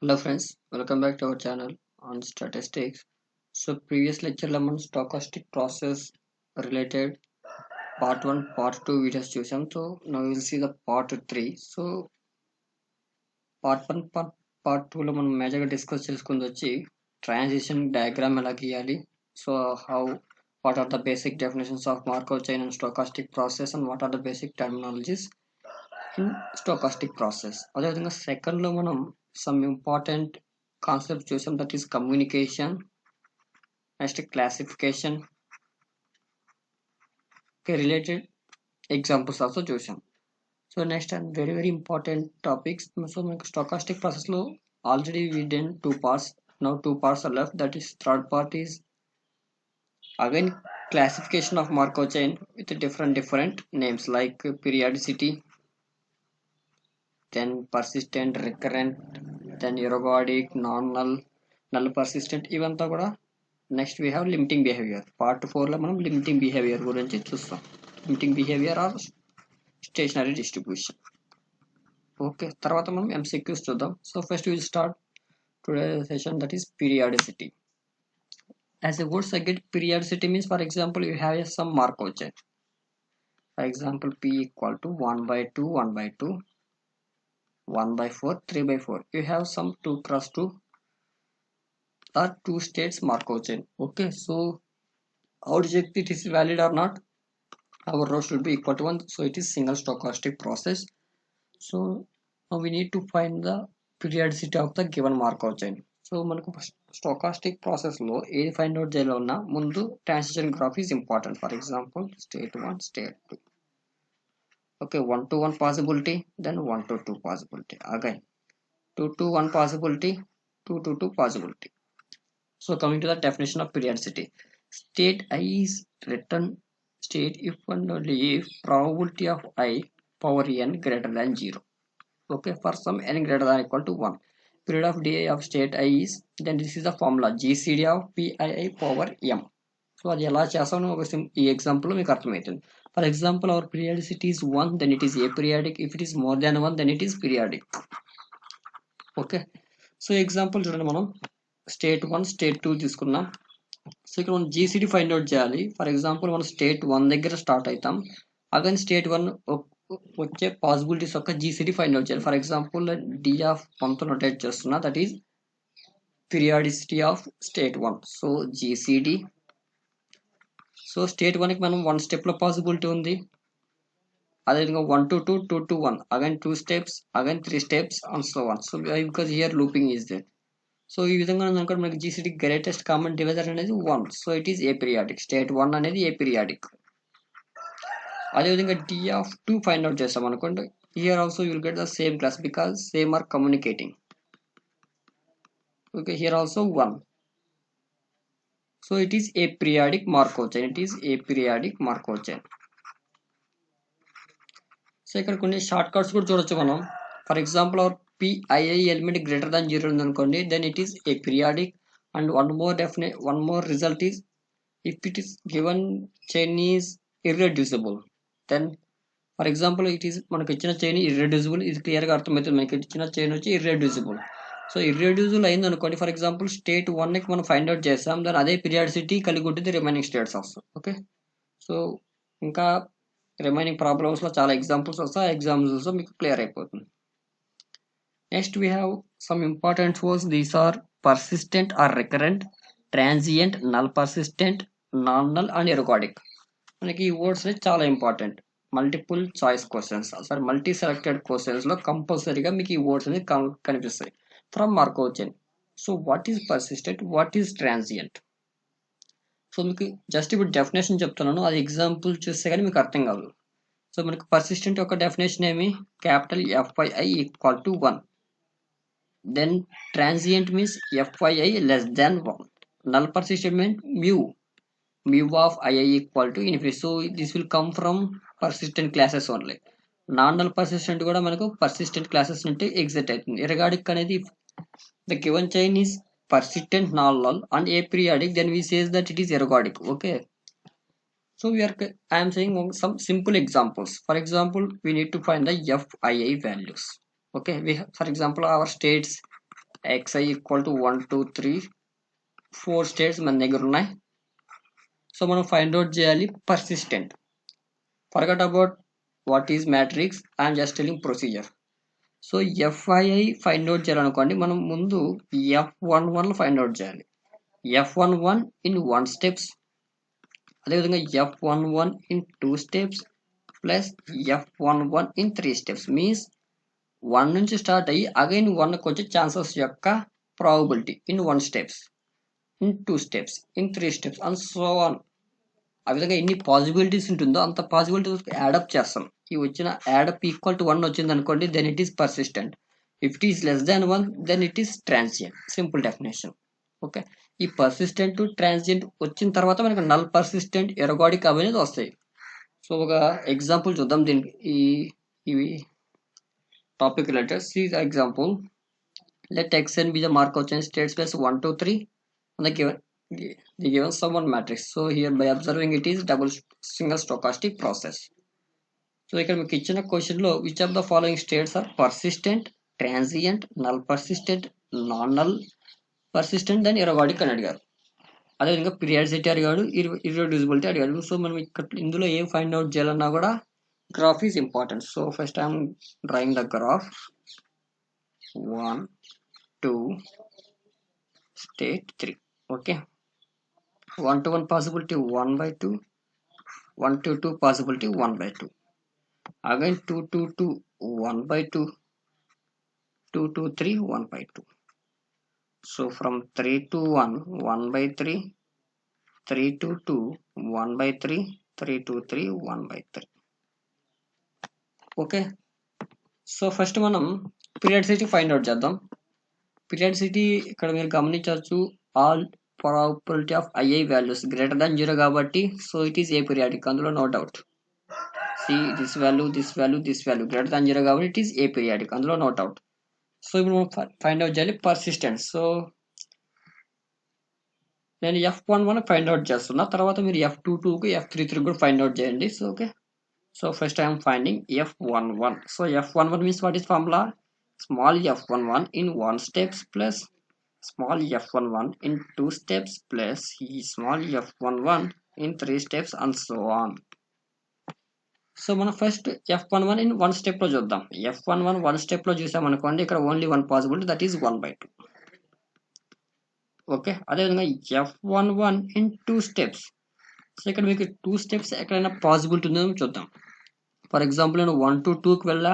Hello friends, welcome back to our channel on statistics. So previous lecture లో మనం stochastic process related part 1, part 2 videos చూసాం. So now we will see the part 3. So part 1, part 2 లో మనం మేజర్గా discuss చేసుకుంది వచ్చి transition diagram ఎలా గీయాలి. So what are the basic definitions of Markov chain and stochastic process and what are the basic terminologies in stochastic process. అదేవిధంగా second లో మనం some important concepts చూసాం, that is communication, next classification, okay, related examples also చూసాం. So next and very important topics. So మనకు stochastic process లో already we did two parts. Now two parts are left, that is third part is again classification of Markov chain with different names like periodicity, then persistent, recurrent, then ergodic, non-null, null persistent. ఇవంతా కూడా next we have limiting behaviour. Part 4లో మనం limiting behaviour గురించి చూస్తాం. Limiting behaviour are stationary distribution. Okay, తర్వాత మనం MCQs చూద్దాం. So first will start today session, that is periodicity. As a words again periodicity means, for example you have some Markov chain. For example p equal to 1/2, 1/2, 1/4, 3/4. You have some 2 cross 2 or 2 states Markov chain. Okay, so how to check it is valid or not? Our row should be equal to 1, so it is single stochastic process. So now we need to find the periodicity of the given Markov chain. So మనకు stochastic process లో ఏది find out చేయాలన్నా ముందు transition graph is important. For example, state 1, state 2. Okay, 1 to 1 possibility, then 1 to 2 possibility, again 2 to 1 possibility, 2 to 2 possibility. So coming to the definition of periodicity, state I is written state if and only if probability of I power n greater than 0. Okay, for some n greater than or equal to 1, period of di of state I is, then this is the formula gcd of pii power m. So అది ఎలా చేస్తామో ఒక ఈ example మీకు అర్థమవుతుంది. For example hour periodicity is 1, then it is aperiodic. If it is more than 1, then it is periodic. Okay, so example చూడండి, మనం state 1, state 2 తీసుకున్నాం. సో ఇక్కడ మనం జీసీడీ ఫైండ్ అవుట్ చేయాలి. ఫర్ ఎగ్జాంపుల్ మనం స్టేట్ 1 దగ్గర స్టార్ట్ అవుతాం, again state 1 వచ్చే పాసిబిలిటీస్ యొక్క జీసీడీ ఫైండ్ అవుట్ చేయాలి. ఫర్ ఎగ్జాంపుల్ డి ఆఫ్ 1తో నోటేట్ చేస్తున్నా, that is periodicity of state 1. So GCD, so state 1కి మనం 1 స్టెప్లో పాసిబిలిటీ ఉంది. అదేవిధంగా 1 to 2, 2 to 1, again 2 steps, again 3 steps and so on. So because here looping is there. So ఈ విధంగా అనుకోండి, మనకి జీసీడీ గ్రేటెస్ట్ కామన్ డివైజర్ అనేది 1. So it is aperiodic. State 1 అనేది ఏపీరియాడిక్. అదేవిధంగా డి ఆఫ్ 2 ఫైండ్ అవుట్ చేస్తాం అనుకోండి, here also you will get the same class because same are communicating. Okay, here also 1. So it is aperiodic Markov chain. It is aperiodic Markov chain. So ఇక్కడ కొన్ని short cuts కూడా చూడొచ్చు మనం. For example our PII element greater than 0 ఉందనుకోండి, then it is aperiodic. And one more result is, if it is given chain is irreducible, then for example it is మనకి ఇచ్చిన chain irreducible, ఇది క్లియర్గా అర్థమవుతుంది. మనకి ఇచ్చిన చైన్ వచ్చి irreducible. So irreducible అయింది అనుకోండి, ఫర్ ఎగ్జాంపుల్ స్టేట్ 1కి మనం ఫైండ్ అవుట్ చేస్తాం, దాని అదే పీరియాడిసిటీ కలిగి ఉంటుంది remaining states also. Okay, so ఇంకా రిమైనింగ్ ప్రాబ్లమ్స్లో చాలా ఎగ్జాంపుల్స్ వస్తాయి, ఎగ్జాంపుల్స్ మీకు క్లియర్ అయిపోతుంది. Next we have some important words. These are persistent or recurrent, transient, null persistent, non-null and ergodic. మనకి ఈ వర్డ్స్ చాలా important. Multiple choice questions, sorry multi selected questions లో కంపల్సరీగా మీకు ఈ వర్డ్స్ అనేది కనిపిస్తాయి from Markov chain. So what is persistent, what is transient? So మీకు జస్ట్ ఇప్పుడు డెఫినేషన్ చెప్తున్నాను, అది ఎగ్జాంపుల్ చూస్తే కానీ మీకు అర్థం కాదు. సో మనకి పర్సిస్టెంట్ యొక్క డెఫినేషన్ ఏమి, capital FYI equal to 1. Then transient means FYI less than 1. Null persistent means mu of II equal to infinity. So this will come from persistent classes only. Non-null persistent కూడా మనకు persistent classes నుండి exit అవుతుంది. Ergodic అనేది the given chain is persistent, non-null and aperiodic, then we says that it is ergodic. Okay, so I am saying some simple examples. For example, we need to find the FII values. Okay, for example our states xi equal to 1 2 3 4 states మన దగ్గర ఉన్నాయి. So మనం find out చేయాలి persistent. Forget about what is matrix, I'm just telling procedure. So FII find out చేయాలనుకోండి, మనం ముందు F11 find out చేయాలి. F11 in 1 steps, అదేవిధంగా F11 in 2 steps plus F11 in 3 steps. Means 1 నుంచి start అయ్యి again 1కి వచ్చే ఛాన్సెస్ యొక్క probability in 1 steps, in 2 steps, in 3 steps and so on. ఆ విధంగా ఎన్ని పాసిబిలిటీస్ ఉంటుందో అంత పాసిబిలిటీస్ యాడప్ చేస్తాం. ఈ వచ్చిన యాడప్ ఈక్వల్ టు 1 వచ్చింది అనుకోండి, then it is persistent. If it is less than 1 then it is transient. Simple definition. Okay, ఈ పర్సిస్టెంట్ ట్రాన్సియంట్ వచ్చిన తర్వాత మనకి నల్ పర్సిస్టెంట్ ఎరోగాడిక్ అనేది వస్తాయి. సో ఒక ఎగ్జాంపుల్ చూద్దాం దీనికి. ఇవి topic related. See the example. Let xn be the Markov chain state space 1 2 3 on the given sum one matrix. So here by observing it is double single stochastic process. So ఇక్కడ మీకు ఇచ్చిన question లో which of the following states are persistent, transient, null persistent, non null persistent, then ergodic అని అడిగారు. అదేవిధంగా periodicity అడిగాడు, ఇర్రెడ్యూసిబిలిటీ అడిగాడు. So మనం ఇక్కడ ఇందులో ఏం ఫైండ్ అవుట్ చేయాలన్నా కూడా graph is important. So first I'm drawing the graph. 1 2 state 3. Okay, 1 to 1 possibility 1 by 2, 1 to 2 possibility 1 by 2, again 2 to 2 1 by 2, 2 to 3 1 by 2. So from 3 to 1 1 by 3, 3 to 2 1 by 3, 3 to 3 1 by 3. Okay, so first మనం periodicity find out చేద్దాం. Periodicity ఇక్కడ మీరు గమనించవచ్చు, all probability of II values greater than 0 కాబట్టి so it is aperiodic, అందులో no doubt. See this value this value this value greater than 0 కాబట్టి it is aperiodic, అందులో no doubt. So ఇప్పుడు మనం ఫైండ్ అవుట్ చేయాలి పర్సిస్టెంట్. సో నేను F11 find out చేస్తున్నా, తర్వాత మీరు F22కి F33 కూడా ఫైండ్ అవుట్ చేయండి. So okay, so first I'm finding F11. So F11 means what is formula? Small f11 in 1 steps plus small f11 in 2 steps plus small f11 in 3 steps and so on. So మనం first f11 in 1 step లో చూద్దాం. f11 1 step లో చూసామనుకోండి, ఇక్కడ only 1 possibility, that is 1 by 2. Okay, అదేవిధంగా f11 in 2 steps. So ఇక్కడ మీకు 2 steps ఎక్కడైనా possibility ఉందో చూద్దాం. ఫర్ ఎగ్జాంపుల్ నేను 1 to 2కి వెళ్ళా,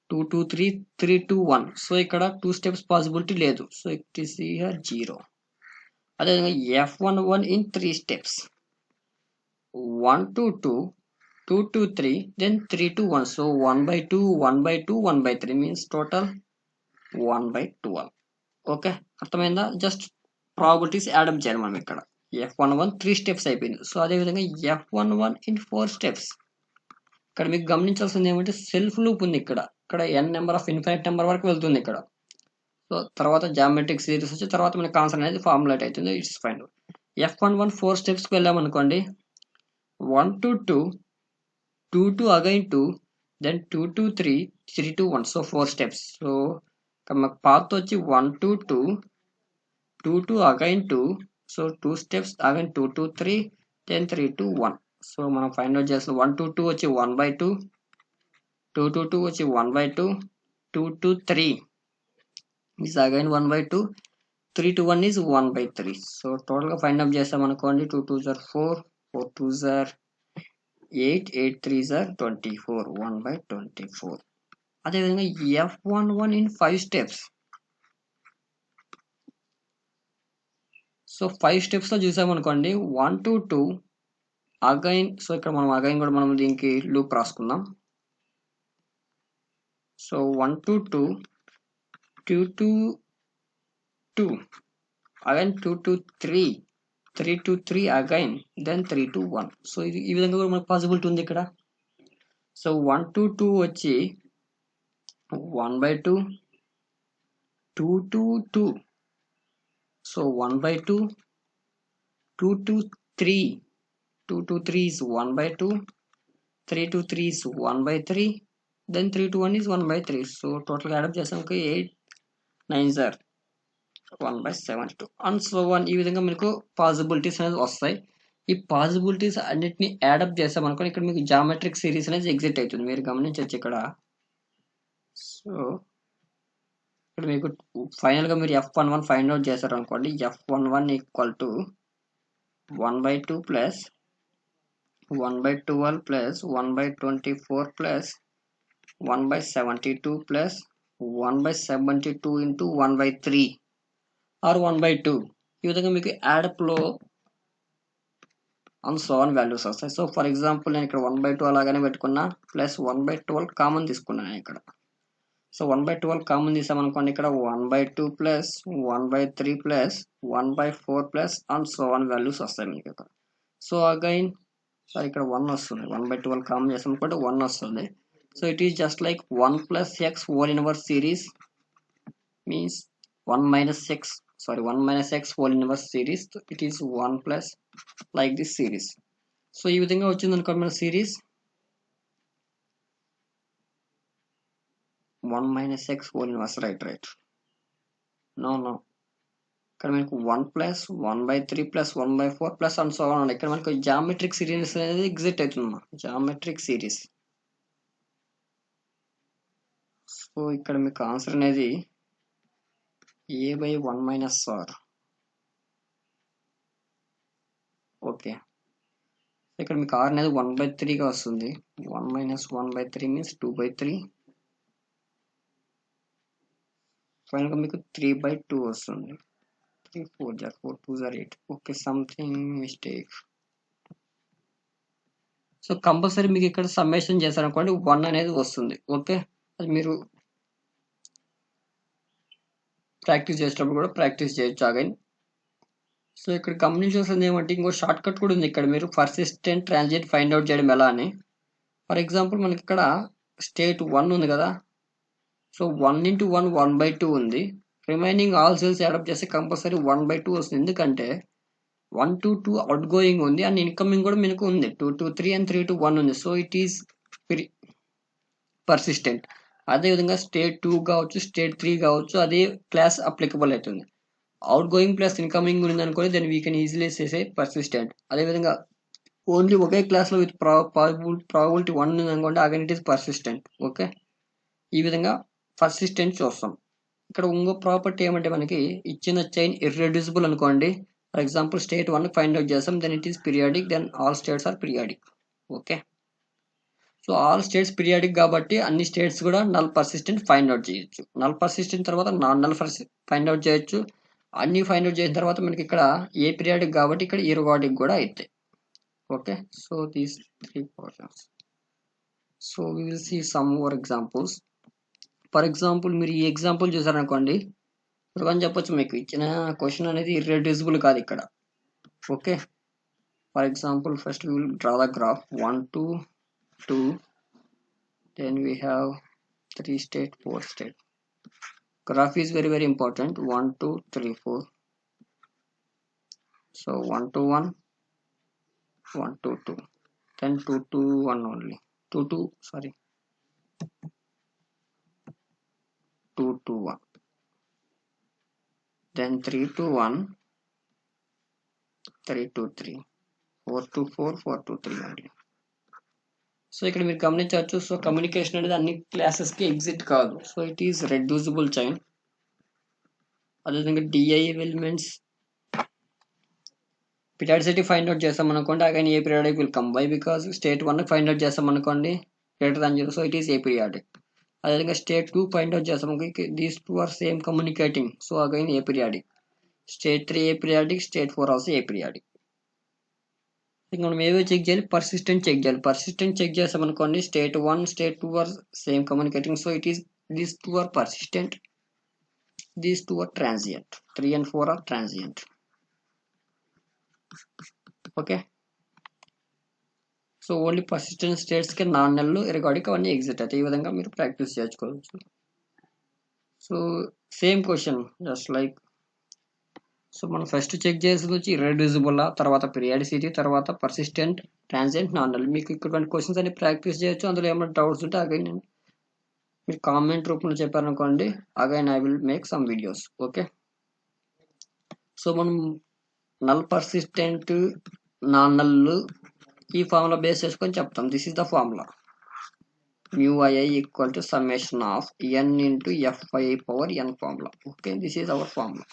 2 to 3, 3 to 1. సో ఇక్కడ 2 steps పాసిబిలిటీ లేదు. So it is here 0. అదేవిధంగా f11 in 3 steps, 1 to 2, 2 to 3, then 3 to 1. So 1 by 2, 1 by 2, 1 by 3 means total 1 by 12. Okay, అర్థమైందా? జస్ట్ ప్రాబిలిటీస్ యాడప్ చేయాలి మనం ఇక్కడ. f11 3 steps అయిపోయింది. సో అదేవిధంగా f11 in 4 steps. ఇక్కడ మీకు గమనించాల్సింది ఏమంటే సెల్ఫ్ లూప్ ఉంది ఇక్కడ. ఇక్కడ n number of infinite number వరకు వెళ్తుంది ఇక్కడ. సో తర్వాత జామెట్రిక్ సిరీస్ వచ్చి తర్వాత మనకి ఆన్సర్ అనేది ఫార్ములేట్ అవుతుంది. It's find. f11 4 స్టెప్స్కి వెళ్ళాం అనుకోండి, 1 to 2, 2 to again 2, then 2 to 3, 3 to 1. So 4 steps. So మాకు పాత్ వచ్చి 1 to 2, 2 to again 2, so 2 steps, again 2 to 3, then 3 to 1. So మనం ఫైండ్ అవుట్ చేస్తాం. 1 to 2 వచ్చి 1 by 2, 2 to 2 వచ్చి 1 by 2, 2 to 3 is again 1 by 2, 3 to 1 is 1 by 3. So టోటల్గా find out చేస్తాం అనుకోండి, 2 2s are 4, 4 2s are 8, 8 3s are 24, 1 by 24. అదేవిధంగా f11 in 5 steps. So 5 స్టెప్స్లో చూసామనుకోండి, 1 to 2 అగైన్. సో ఇక్కడ మనం అగైన్ కూడా మనం దీనికి లూప్ రాసుకుందాం. So 1 to 2, 2 to 2, again 2 to 3, 3 to 3 again, then 3 to 1. So ఇది ఈ విధంగా కూడా మనకు పాసిబిలిటీ ఉంది ఇక్కడ. సో 1 to 2 వచ్చి 1 by 2, 2 to 2, so 1 by 2, 2 to 3, 2 to 3 is 1 by 2, 3 to 3 is 1 by 3, then 3 to 1 is 1 by 3. So టోటల్గా యాడప్ చేసాం, 8 9s are 1/72 and so one. ఈ విధంగా మీకు పాసిబిలిటీస్ అనేది వస్తాయి. ఈ పాసిబిలిటీస్ అన్నిటిని యాడప్ చేస్తాం అనుకోండి, ఇక్కడ మీకు జామెట్రిక్ సిరీస్ అనేది ఎగ్జిట్ అవుతుంది. మీరు గమనించవచ్చు ఇక్కడ. సో ఇక్కడ మీకు ఫైనల్ గా మీరు f11 ఫైండ్ అవుట్ చేశారు అనుకోండి, f11 equal to 1/2 plus 1/12 plus 1/24 plus 1/72 plus 1/72 into 1/3 or 1/2. ఈ విధంగా మీకు యాడప్ లో అండ్ సో ఆన్ వాల్యూస్ వస్తాయి. సో ఫర్ ఎగ్జాంపుల్ నేను ఇక్కడ 1/2 అలాగానే పెట్టుకున్నా, ప్లస్ 1/12 కామన్ తీసుకున్నాను ఇక్కడ. సో 1/12 కామన్ తీసామనుకోండి, ఇక్కడ 1/2 plus 1/3 plus 1/4 plus and so on values వస్తాయి మీకు ఇక్కడ. సో అగైన్ ఇక్కడ 1 వస్తుంది, 1/12 కామన్ చేసాం అనుకోండి 1 వస్తుంది. So it is just like 1 plus X whole inverse series means 1 minus x whole inverse series. It is 1 plus like this series. So ఈ విధంగా వచ్చింది అనుకోండి మన series 1 minus x whole inverse, right. No. ఇక్కడ మనకు 1 plus 1/3 plus 1/4 plus and so on. ఇక్కడ మనకు geometric series అనేది ఎగ్జిట్ అవుతుంది, జామెట్రిక్ సిరీస్. సో ఇక్కడ మీకు ఆన్సర్ అనేది a/1 minus r. ఓకే, ఇక్కడ మీకు r అనేది 1/3 గా వస్తుంది. 1 minus 1/3 మీన్స్ 2/3. ఫైనల్గా మీకు 3/2 వస్తుంది. 3 4 4 2 8. Okay, something mistake. So compulsory మీకు ఇక్కడ సమ్మేషన్ చేశారనుకోండి 1 అనేది వస్తుంది. ఓకే, అది మీరు ప్రాక్టీస్ చేసేటప్పుడు కూడా ప్రాక్టీస్ చేయొచ్చు అగైన్. సో ఇక్కడ గమనించాల్సింది ఏమంటే ఇంకో షార్ట్ కట్ కూడా ఉంది. ఇక్కడ మీరు పర్సిస్టెంట్ ట్రాన్సియెంట్ ఫైండ్ అవుట్ చేయడం ఎలా అని. ఫర్ ఎగ్జాంపుల్ మనకి ఇక్కడ స్టేట్ 1 ఉంది కదా. సో 1 into 1 1/2 ఉంది. రిమైనింగ్ ఆల్ సెల్స్ యాడప్ చేస్తే కంపల్సరీ 1/2 వస్తుంది. ఎందుకంటే 1 to 2 అవుట్ గోయింగ్ ఉంది అండ్ ఇన్కమింగ్ కూడా మీకు ఉంది. 2 to 3 and 3 to 1 ఉంది. So it is persistent. అదేవిధంగా స్టేట్ 2 కావచ్చు, స్టేట్ 3 కావచ్చు, అదే క్లాస్ అప్లికబుల్ అవుతుంది. అవుట్ గోయింగ్ ప్లస్ ఇన్కమింగ్ ఉంది అనుకోని దెన్ వీ కెన్ ఈజీలీ చేసే పర్సిస్టెంట్. అదేవిధంగా ఓన్లీ ఒకే క్లాస్లో విత్ ప్రాబిలిటీ 1 ఉంది అనుకోండి, again it is persistent. Okay, ఈ విధంగా పర్సిస్టెంట్ చూస్తాం. ఇక్కడ ఇంకో ప్రాపర్టీ ఏమంటే మనకి ఇచ్చిన చైన్ ఇర్రెడ్యూసిబుల్ అనుకోండి. For example state 1 find out చేస్తాం, then it is periodic, then all states are periodic. Okay, so all states periodic కాబట్టి అన్ని స్టేట్స్ కూడా నల్ పర్సిస్టెంట్ ఫైండ్ అవుట్ చేయొచ్చు. నల్ పర్సిస్టెంట్ తర్వాత నాన్ నల్ ఫైండ్ అవుట్ చేయొచ్చు. అన్ని find out చేసిన తర్వాత మనకి ఇక్కడ ఏ పీరియాడిక్ కాబట్టి ఇక్కడ ఇర్గోడిక్ కూడా అవుతాయి. Okay, so these 3 portions. So we will see some more examples. For example మీరు ఈ ఎగ్జాంపుల్ చూసారనుకోండి, ఇప్పుడు అని చెప్పొచ్చు మీకు ఇచ్చిన క్వశ్చన్ అనేది ఇర్రెడ్యూసిబుల్ కాదు ఇక్కడ. Okay, for example first we will draw the graph 1 2 2, then we have 3 state 4 state. Graph is very important. 1 2 3 4. So 1 2 1 1 2 2, then 2 2 1 only 2 2 sorry 2 2 1, then 3 2 1 3 2 3 4 2 4 4 2 3 only. So ఇక్కడ మీరు గమనించవచ్చు. సో కమ్యూనికేషన్ అనేది అన్ని క్లాసెస్కి ఎగ్జిట్ కాదు. So it is reducible chain. అదేవిధంగా DI elements periodicity find out చేస్తాం అనుకోండి, again aperiodic will come. By because state 1 find out చేస్తాం అనుకోండి greater than 0, so it is aperiodic. అదేవిధంగా స్టేట్ 2 ఫైండ్ అవుట్ చేస్తాం, these 2 are same communicating, so again aperiodic. State 3 aperiodic, state 4 also aperiodic. ఇంకా మనం ఏవో check చేయాలి, persistent check చేయాలి. Persistent check చేస్తాం అనుకోండి, state 1 state 2 are same communicating, so it is these 2 are persistent, these 2 are transient, 3 and 4 are transient. Okay, so only persistent స్టేట్స్కి non నెలలు ergodic అవన్నీ ఎగ్జిట్ అవుతాయి. ఈ విధంగా మీరు ప్రాక్టీస్ చేసుకోవచ్చు. So same question just like, so మనం first check చేసేది వచ్చి ఇర్రెడ్యూసిబుల్, తర్వాత పీరియాడిసిటీ, తర్వాత పర్సిస్టెంట్, ట్రాన్సియంట్, నాన్ నల్. మీకు ఇక్కడ క్వశ్చన్స్ అన్ని ప్రాక్టీస్ చేయొచ్చు. అందులో ఏమైనా డౌట్స్ ఉంటే అగైన్ మీరు కామెంట్ రూపంలో చెప్పారనుకోండి, again I will make some videos. Okay. So మనం నల్ పర్సిస్టెంట్ నాన్ నల్ ఈ ఫార్ములా బేస్ చేసుకొని చెప్తాం. This is the formula mu I equal to summation of n into fi power n formula. Okay, this is our formula.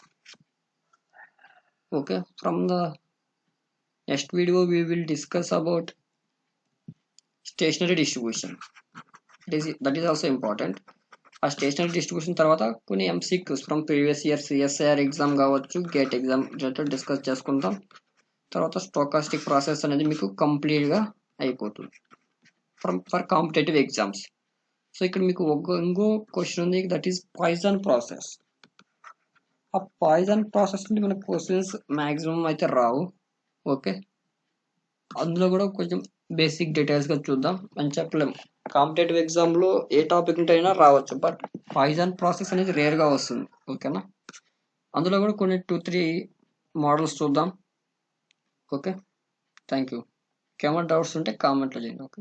Okay, from the next video we will discuss about stationary distribution. That is also important. ఆ stationery distribution తర్వాత కొన్ని MCQs from previous year CSIR exam కావచ్చు, gate exam related discuss చేసుకుంటాం. తర్వాత stochastic process అనేది మీకు కంప్లీట్గా అయిపోతుంది ఫర్ కాంపిటేటివ్ ఎగ్జామ్స్. సో ఇక్కడ మీకు ఇంకో క్వశ్చన్ ఉంది, దట్ ఈస్ పాయిజన్ ప్రాసెస్. ఆ పాయిజన్ ప్రాసెస్ నుండి మనకు క్వశ్చన్స్ మ్యాక్సిమం అయితే రావు. ఓకే, అందులో కూడా కొంచెం బేసిక్ డీటెయిల్స్గా చూద్దాం అని చెప్పలేము. కాంపిటేటివ్ ఎగ్జామ్లో ఏ టాపిక్ ఉంటే అయినా రావచ్చు, బట్ పాయిజన్ ప్రాసెస్ అనేది రేర్గా వస్తుంది. ఓకేనా, అందులో కూడా కొన్ని 2-3 మోడల్స్ చూద్దాం. Okay, thank you. ఏమైనా డౌట్స్ ఉంటే కామెంట్లో చేయండి. ఓకే.